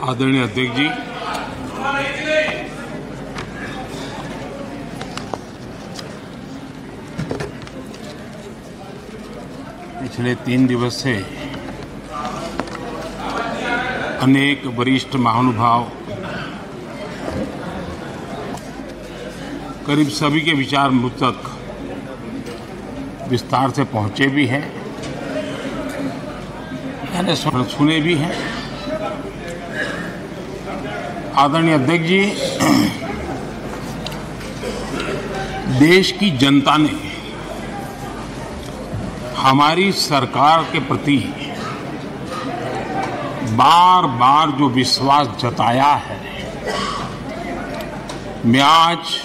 आदरणीय अध्यक्ष जी, पिछले 3 दिवस से अनेक वरिष्ठ महानुभाव करीब सभी के विचार मुझ तक विस्तार से पहुंचे भी हैं, मैंने सुने भी हैं। आदरणीय अध्यक्ष जी, देश की जनता ने हमारी सरकार के प्रति बार बार जो विश्वास जताया है, मैं आज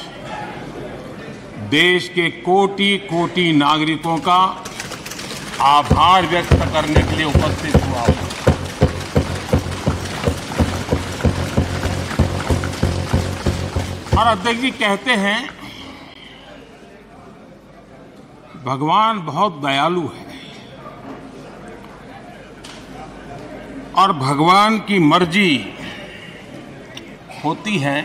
देश के कोटि कोटि नागरिकों का आभार व्यक्त करने के लिए उपस्थित हुआ हूं। और अध्यक्ष जी कहते हैं भगवान बहुत दयालु है और भगवान की मर्जी होती है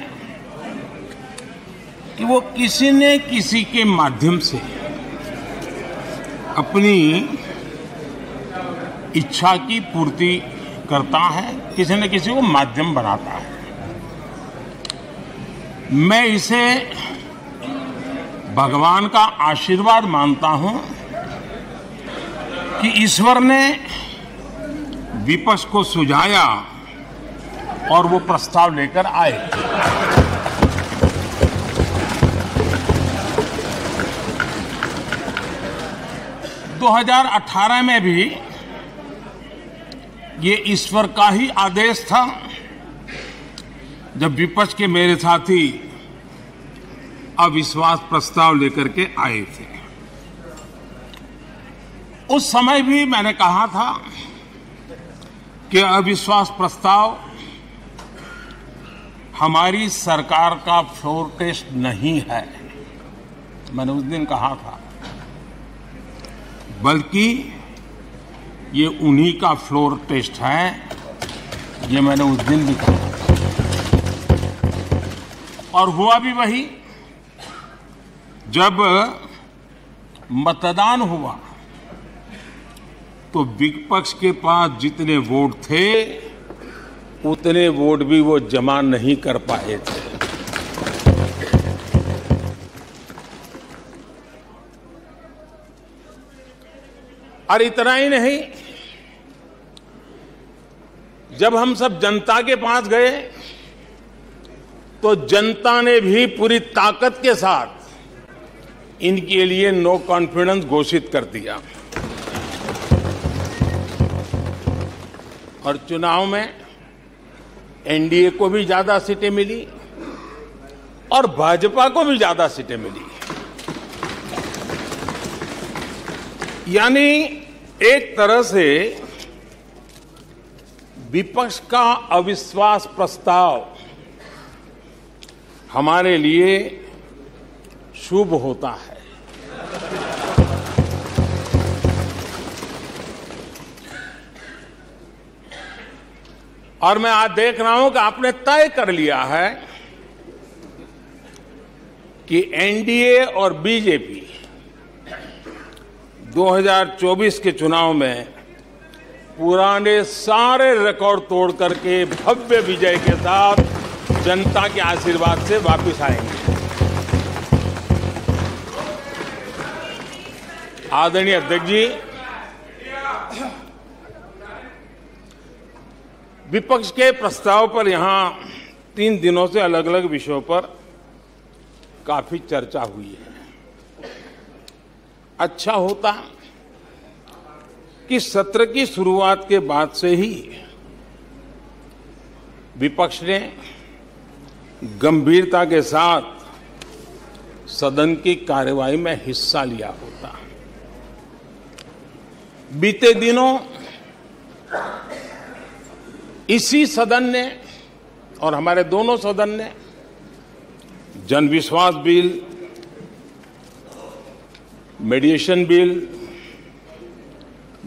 कि वो किसी न किसी के माध्यम से अपनी इच्छा की पूर्ति करता है, किसी न किसी को माध्यम बनाता है। मैं इसे भगवान का आशीर्वाद मानता हूं कि ईश्वर ने विपक्ष को सुझाया और वो प्रस्ताव लेकर आए। दो 2018 में भी ये ईश्वर का ही आदेश था, जब विपक्ष के मेरे साथी अविश्वास प्रस्ताव लेकर के आए थे। उस समय भी मैंने कहा था कि अविश्वास प्रस्ताव हमारी सरकार का फ्लोर टेस्ट नहीं है, मैंने उस दिन कहा था, बल्कि ये उन्हीं का फ्लोर टेस्ट है, ये मैंने उस दिन भी कहा। और हुआ भी वही। जब मतदान हुआ तो विपक्ष के पास जितने वोट थे उतने वोट भी वो जमा नहीं कर पाए थे। और इतना ही नहीं, जब हम सब जनता के पास गए तो जनता ने भी पूरी ताकत के साथ इनके लिए नो कॉन्फिडेंस घोषित कर दिया। और चुनाव में एनडीए को भी ज्यादा सीटें मिली और भाजपा को भी ज्यादा सीटें मिली। यानी एक तरह से विपक्ष का अविश्वास प्रस्ताव हमारे लिए शुभ होता है। और मैं आज देख रहा हूं कि आपने तय कर लिया है कि एनडीए और बीजेपी 2024 के चुनाव में पुराने सारे रिकॉर्ड तोड़ करके भव्य विजय के साथ जनता के आशीर्वाद से वापस आएंगे। आदरणीय अध्यक्ष जी, विपक्ष के प्रस्ताव पर यहां 3 दिनों से अलग अलग विषयों पर काफी चर्चा हुई है। अच्छा होता कि सत्र की शुरुआत के बाद से ही विपक्ष ने गंभीरता के साथ सदन की कार्यवाही में हिस्सा लिया होता। बीते दिनों इसी सदन ने और हमारे दोनों सदन ने जनविश्वास bill, मेडिएशन bill,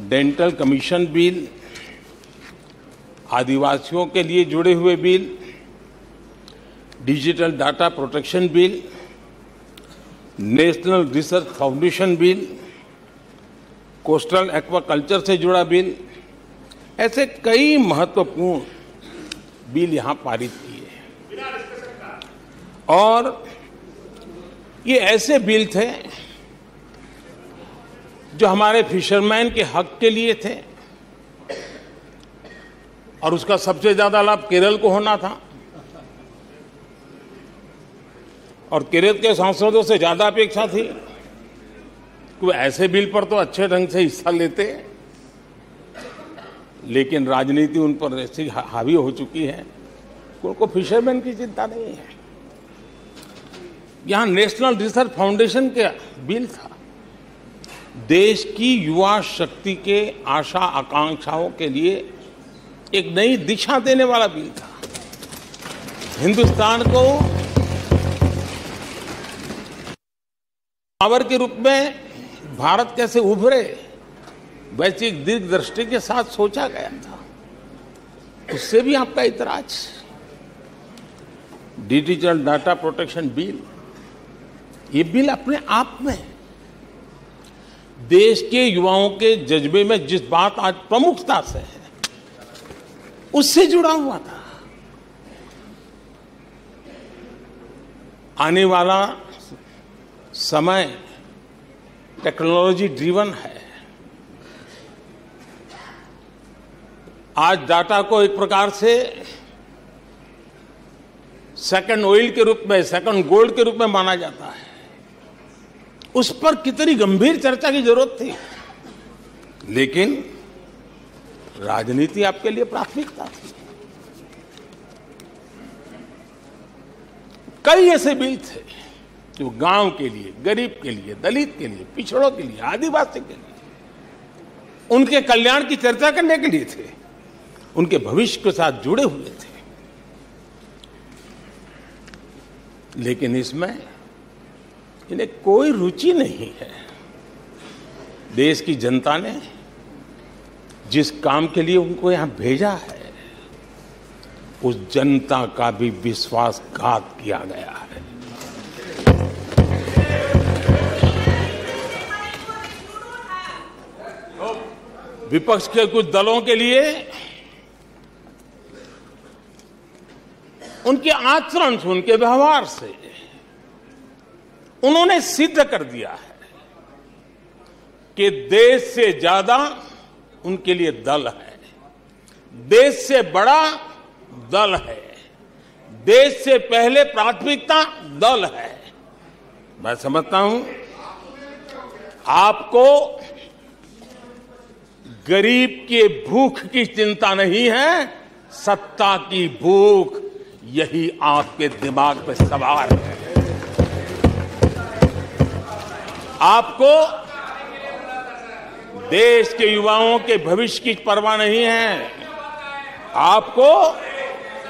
dental commission bill आदिवासियों के लिए जुड़े हुए bill, digital data protection bill, national research foundation bill, coastal aquaculture से जुड़ा बिल, ऐसे कई महत्वपूर्ण बिल यहां पारित किए। और ये ऐसे बिल थे जो हमारे फिशरमैन के हक के लिए थे और उसका सबसे ज्यादा लाभ केरल को होना था और केरल के सांसदों से ज्यादा अपेक्षा थी कि ऐसे बिल पर तो अच्छे ढंग से हिस्सा लेते, लेकिन राजनीति उन पर ऐसी हावी हो चुकी है कि उनको फिशरमैन की चिंता नहीं है। यहां नेशनल रिसर्च फाउंडेशन का बिल था, देश की युवा शक्ति के आशा आकांक्षाओं के लिए एक नई दिशा देने वाला बिल था। हिंदुस्तान को पावर के रूप में भारत कैसे उभरे, वैश्विक दीर्घ दृष्टि के साथ सोचा गया था। उससे भी आपका इतराज। डिजिटल डाटा प्रोटेक्शन बिल, ये बिल अपने आप में देश के युवाओं के जज्बे में जिस बात आज प्रमुखता से है उससे जुड़ा हुआ था। आने वाला समय टेक्नोलॉजी ड्रिवन है। आज डाटा को एक प्रकार से सेकंड ऑयल के रूप में, सेकंड गोल्ड के रूप में माना जाता है। उस पर कितनी गंभीर चर्चा की जरूरत थी, लेकिन राजनीति आपके लिए प्राथमिकता थी। कई ऐसे बिल थे जो गांव के लिए, गरीब के लिए, दलित के लिए, पिछड़ों के लिए, आदिवासी के लिए, उनके कल्याण की चर्चा करने के लिए थे, उनके भविष्य के साथ जुड़े हुए थे। लेकिन इसमें इन्हें कोई रुचि नहीं है। देश की जनता ने जिस काम के लिए उनको यहां भेजा है, उस जनता का भी विश्वासघात किया गया है। विपक्ष के कुछ दलों के लिए उनके आचरण से, उनके व्यवहार से उन्होंने सिद्ध कर दिया है कि देश से ज्यादा उनके लिए दल है, देश से बड़ा दल है, देश से पहले प्राथमिकता दल है। मैं समझता हूं आपको गरीब के भूख की चिंता नहीं है, सत्ता की भूख, यही आपके दिमाग पे सवार है। आपको देश के युवाओं के भविष्य की परवाह नहीं है, आपको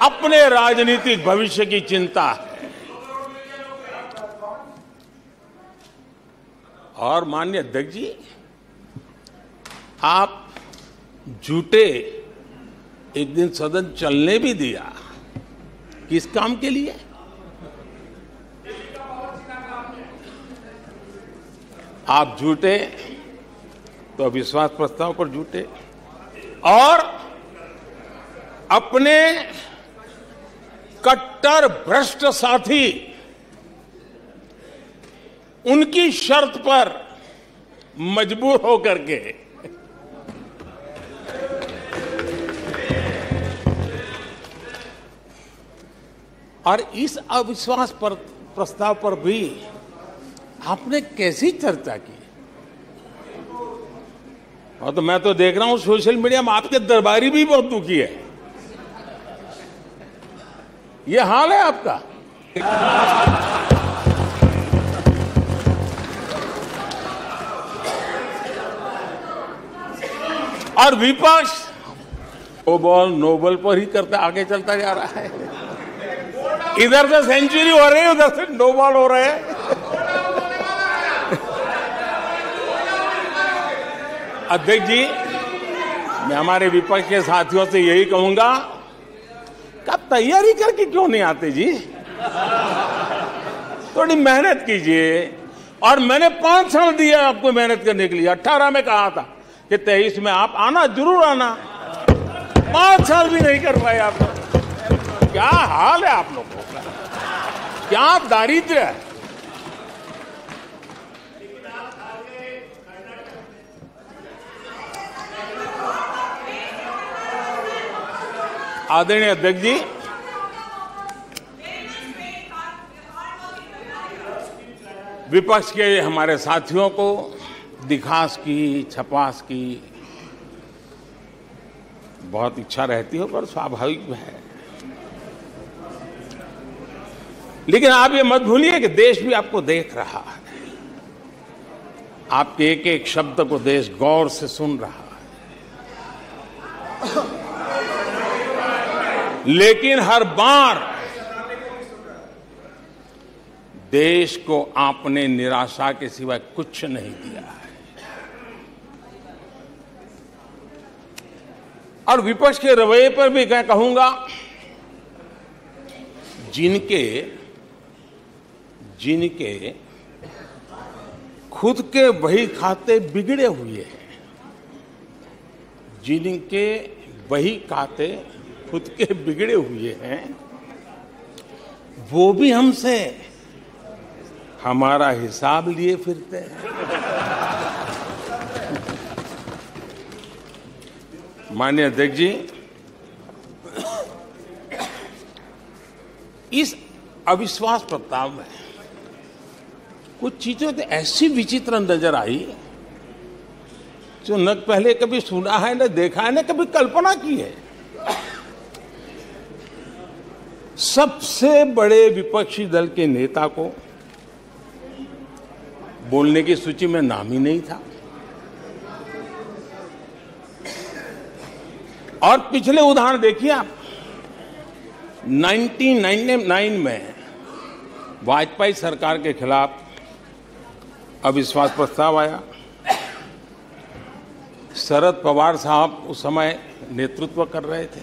अपने राजनीतिक भविष्य की चिंता है। और माननीय अध्यक्ष जी, आप झूठे एक दिन सदन चलने भी दिया, किस काम के लिए? आप झूठे तो अविश्वास प्रस्ताव पर झूठे और अपने कट्टर भ्रष्ट साथी उनकी शर्त पर मजबूर होकर के और इस अविश्वास पर प्रस्ताव पर भी आपने कैसी चर्चा की? और तो मैं तो देख रहा हूं सोशल मीडिया में आपके दरबारी भी बहुत दुखी है। ये हाल है आपका। और विपक्ष नोबल पर ही करते आगे चलता जा रहा है। इधर से सेंचुरी हो रही है, उधर से नो बॉल हो रहे हैं। अध्यक्ष जी, मैं हमारे विपक्ष के साथियों से यही कहूंगा कि आप तैयारी करके क्यों नहीं आते जी? थोड़ी मेहनत कीजिए। और मैंने 5 साल दिया आपको मेहनत करने के लिए। 18 में कहा था कि 23 में आप आना, जरूर आना। 5 साल भी नहीं कर पाए आप लोग। क्या हाल है आप लोगों का, क्या दारिद्र्य है। आदरणीय अध्यक्ष जी, विपक्ष के हमारे साथियों को दिखास की, छपास की बहुत इच्छा रहती हो, पर स्वाभाविक है। लेकिन आप ये मत भूलिए कि देश भी आपको देख रहा है। आपके एक एक शब्द को देश गौर से सुन रहा है। लेकिन हर बार देश को आपने निराशा के सिवाय कुछ नहीं दिया है। और विपक्ष के रवैये पर भी मैं कहूंगा, जिनके खुद के वही खाते बिगड़े हुए हैं, जिनके वही खाते खुद के बिगड़े हुए हैं, वो भी हमसे हमारा हिसाब लिए फिरते हैं। माननीय अध्यक्ष जी, इस अविश्वास प्रस्ताव में कुछ चीजें तो ऐसी विचित्र नजर आई जो न पहले कभी सुना है, न देखा है, न कभी कल्पना की है। सबसे बड़े विपक्षी दल के नेता को बोलने की सूची में नाम ही नहीं था। और पिछले उदाहरण देखिए आप। 1999 में वाजपेयी सरकार के खिलाफ अविश्वास प्रस्ताव आया। शरद पवार साहब उस समय नेतृत्व कर रहे थे।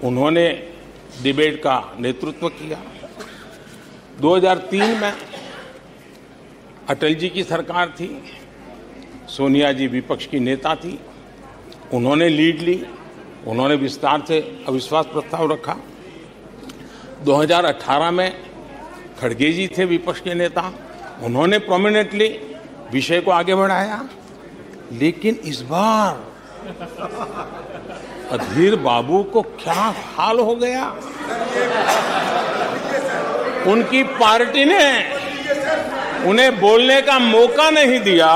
उन्होंने डिबेट का नेतृत्व किया। 2003 में अटल जी की सरकार थी। सोनिया जी विपक्ष की नेता थी। उन्होंने लीड ली। उन्होंने विस्तार से अविश्वास प्रस्ताव रखा। 2018 में खड़गे जी थे विपक्ष के नेता। उन्होंने प्रोमिनेंटली विषय को आगे बढ़ाया। लेकिन इस बार अधीर बाबू को क्या हाल हो गया। उनकी पार्टी ने उन्हें बोलने का मौका नहीं दिया।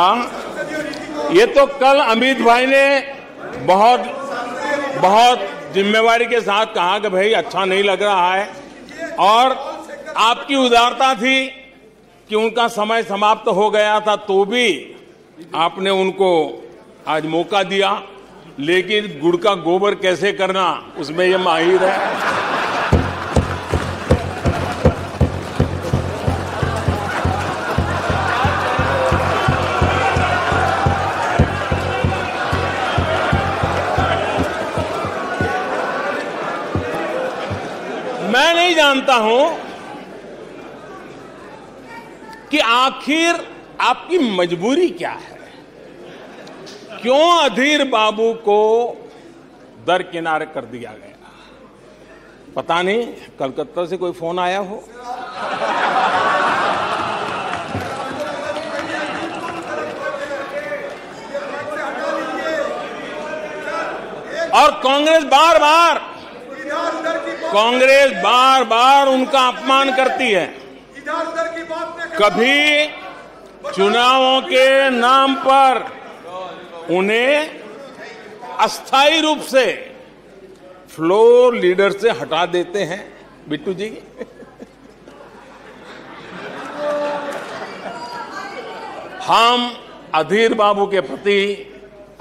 ये तो कल अमित भाई ने बहुत जिम्मेवारी के साथ कहा कि भाई अच्छा नहीं लग रहा है, और आपकी उदारता थी कि उनका समय समाप्त हो गया था तो भी आपने उनको आज मौका दिया। लेकिन गुड़ का गोबर कैसे करना, उसमें ये माहिर है। मैं नहीं जानता हूं कि आखिर आपकी मजबूरी क्या है। क्यों अधीर बाबू को दरकिनार कर दिया गया? पता नहीं, कलकत्ता से कोई फोन आया हो। और कांग्रेस बार बार उनका अपमान करती है। कभी चुनावों के नाम पर उन्हें अस्थायी रूप से फ्लोर लीडर से हटा देते हैं। बिट्टू जी, हम अधीर बाबू के प्रति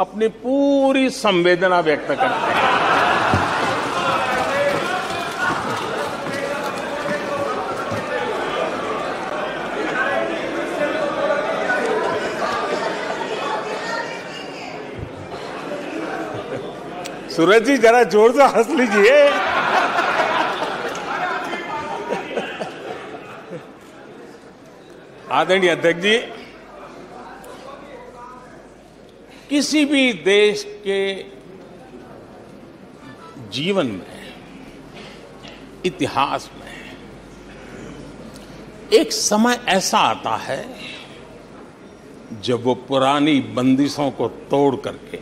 अपनी पूरी संवेदना व्यक्त करते हैं। सूरज जी जरा जोर से हंस लीजिए। आदरणीय अध्यक्ष जी, किसी भी देश के जीवन में, इतिहास में एक समय ऐसा आता है जब वो पुरानी बंदिशों को तोड़ करके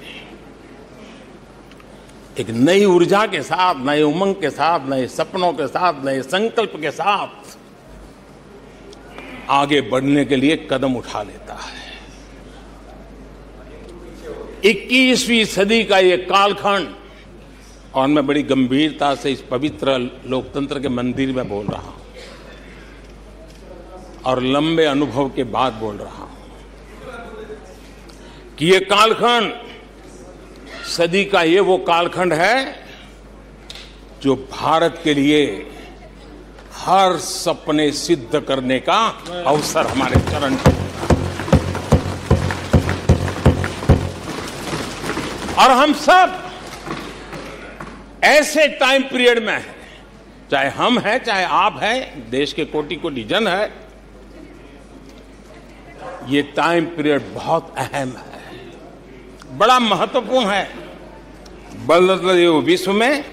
एक नई ऊर्जा के साथ, नए उमंग के साथ, नए सपनों के साथ, नए संकल्प के साथ आगे बढ़ने के लिए कदम उठा लेता है। 21वीं सदी का ये कालखंड, और मैं बड़ी गंभीरता से इस पवित्र लोकतंत्र के मंदिर में बोल रहा हूं और लंबे अनुभव के बाद बोल रहा हूं कि ये कालखंड, सदी का ये वो कालखंड है जो भारत के लिए हर सपने सिद्ध करने का अवसर हमारे चरण पे। और हम सब ऐसे टाइम पीरियड में हैं, चाहे हम हैं, चाहे आप हैं, देश के कोटि कोटि जन है, ये टाइम पीरियड बहुत अहम है, बड़ा महत्वपूर्ण है बदलते हुए विश्व में।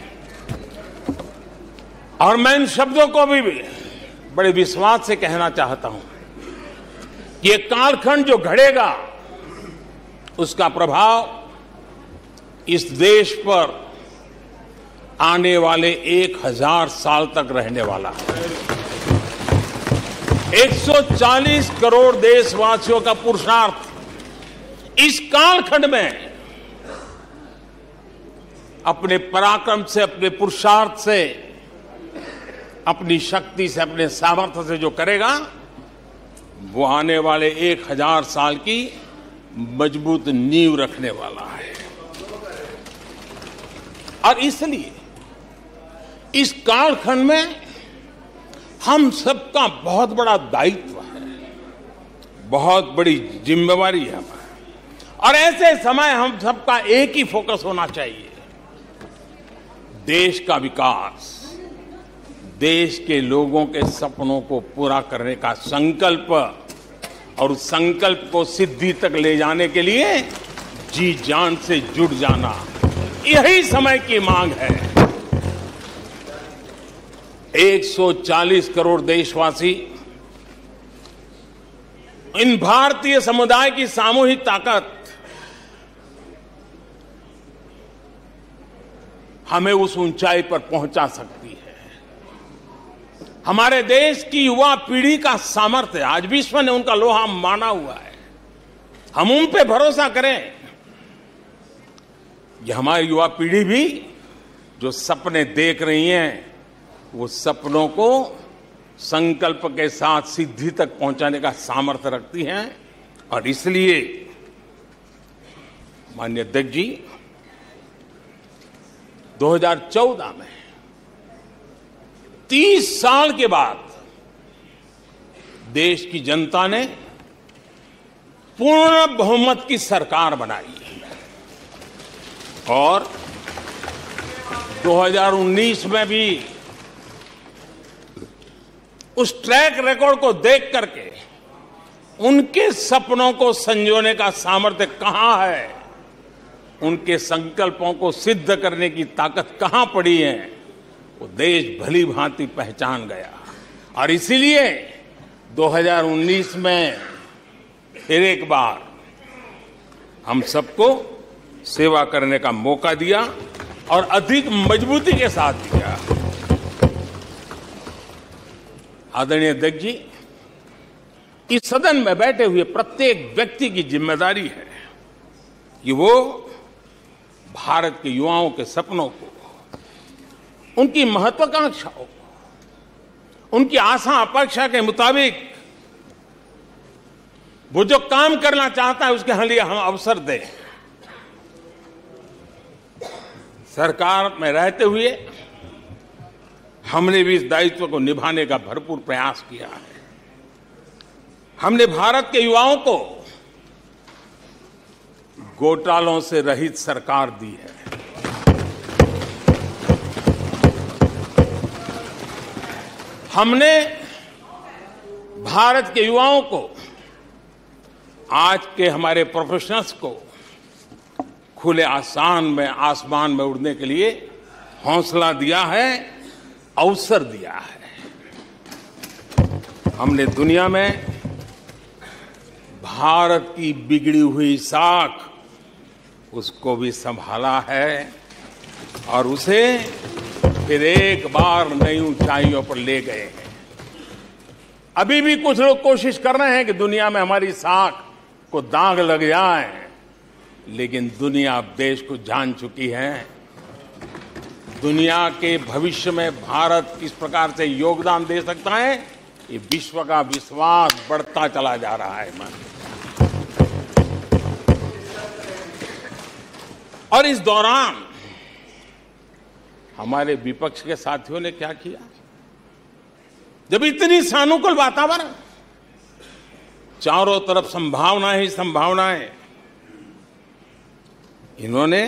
और मैं इन शब्दों को भी बड़े विश्वास से कहना चाहता हूं कि ये कालखंड जो घड़ेगा उसका प्रभाव इस देश पर आने वाले 1000 साल तक रहने वाला है। 140 करोड़ देशवासियों का पुरुषार्थ इस कालखंड में अपने पराक्रम से, अपने पुरुषार्थ से, अपनी शक्ति से, अपने सामर्थ्य से जो करेगा वो आने वाले 1000 साल की मजबूत नींव रखने वाला है। और इसलिए इस कालखंड में हम सबका बहुत बड़ा दायित्व है, बहुत बड़ी जिम्मेवारी है हमारी। और ऐसे समय हम सबका एक ही फोकस होना चाहिए, देश का विकास, देश के लोगों के सपनों को पूरा करने का संकल्प, और उस संकल्प को सिद्धि तक ले जाने के लिए जी जान से जुट जाना, यही समय की मांग है। 140 करोड़ देशवासी, इन भारतीय समुदाय की सामूहिक ताकत हमें उस ऊंचाई पर पहुंचा सकती है। हमारे देश की युवा पीढ़ी का सामर्थ्य, आज विश्व ने उनका लोहा माना हुआ है, हम उन पे भरोसा करें। ये हमारी युवा पीढ़ी भी जो सपने देख रही हैं, वो सपनों को संकल्प के साथ सिद्धि तक पहुंचाने का सामर्थ्य रखती हैं। और इसलिए माननीय अध्यक्ष जी, 2014 में 30 साल के बाद देश की जनता ने पूर्ण बहुमत की सरकार बनाई और 2019 में भी उस ट्रैक रिकॉर्ड को देख करके उनके सपनों को संजोने का सामर्थ्य कहां है, उनके संकल्पों को सिद्ध करने की ताकत कहां पड़ी है, वो देश भली भांति पहचान गया। और इसीलिए 2019 में फिर एक बार हम सबको सेवा करने का मौका दिया और अधिक मजबूती के साथ दिया। आदरणीय अध्यक्ष जी, इस सदन में बैठे हुए प्रत्येक व्यक्ति की जिम्मेदारी है कि वो भारत के युवाओं के सपनों को, उनकी महत्वाकांक्षाओं को, उनकी आशा अपेक्षा के मुताबिक वो जो काम करना चाहता है उसके लिए हम अवसर दें। सरकार में रहते हुए हमने भी इस दायित्व को निभाने का भरपूर प्रयास किया है। हमने भारत के युवाओं को घोटालों से रहित सरकार दी है। हमने भारत के युवाओं को, आज के हमारे प्रोफेशनल्स को खुले आसमान में उड़ने के लिए हौसला दिया है, अवसर दिया है। हमने दुनिया में भारत की बिगड़ी हुई साख, उसको भी संभाला है और उसे फिर एक बार नई ऊंचाइयों पर ले गए हैं। अभी भी कुछ लोग कोशिश कर रहे हैं कि दुनिया में हमारी साख को दाग लग जाए, लेकिन दुनिया देश को जान चुकी है। दुनिया के भविष्य में भारत किस प्रकार से योगदान दे सकता है, ये विश्व का विश्वास बढ़ता चला जा रहा है। और इस दौरान हमारे विपक्ष के साथियों ने क्या किया? जब इतनी सानुकूल वातावरण, चारों तरफ संभावनाएं ही संभावनाएं, इन्होंने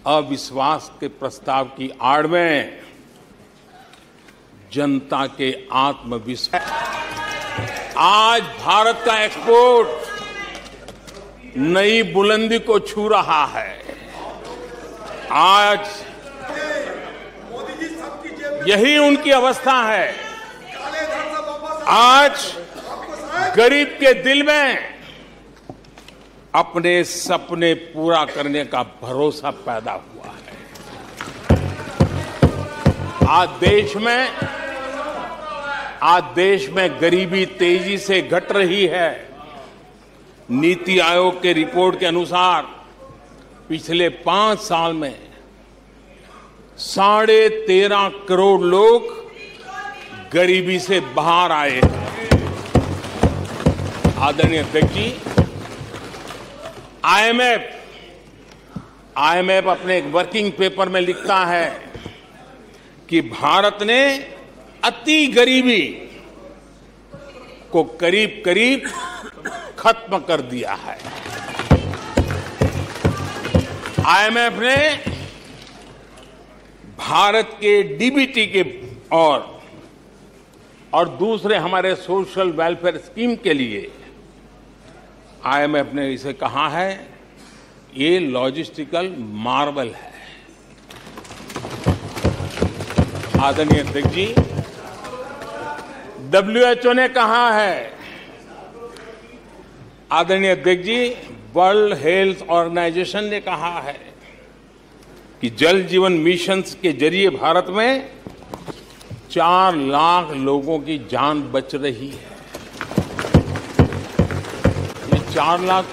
अविश्वास के प्रस्ताव की आड़ में जनता के आत्मविश्वास, आज भारत का एक्सपोर्ट नई बुलंदी को छू रहा है। आज यही उनकी अवस्था है। आज गरीब के दिल में अपने सपने पूरा करने का भरोसा पैदा हुआ है। आज देश में गरीबी तेजी से घट रही है। नीति आयोग के रिपोर्ट के अनुसार पिछले 5 साल में 13.5 करोड़ लोग गरीबी से बाहर आए हैं। आदरणीय अध्यक्ष जी, आईएमएफ अपने एक वर्किंग पेपर में लिखता है कि भारत ने अति गरीबी को करीब करीब खत्म कर दिया है। आईएमएफ ने भारत के डीबीटी के और दूसरे हमारे सोशल वेलफेयर स्कीम के लिए आईएमएफ ने इसे कहा है, ये लॉजिस्टिकल मार्वल है। आदरणीय अध्यक्ष जी, WHO ने कहा है, आदरणीय अध्यक्ष जी, वर्ल्ड हेल्थ ऑर्गेनाइजेशन ने कहा है कि जल जीवन मिशन के जरिए भारत में 4 लाख लोगों की जान बच रही है। ये 4 लाख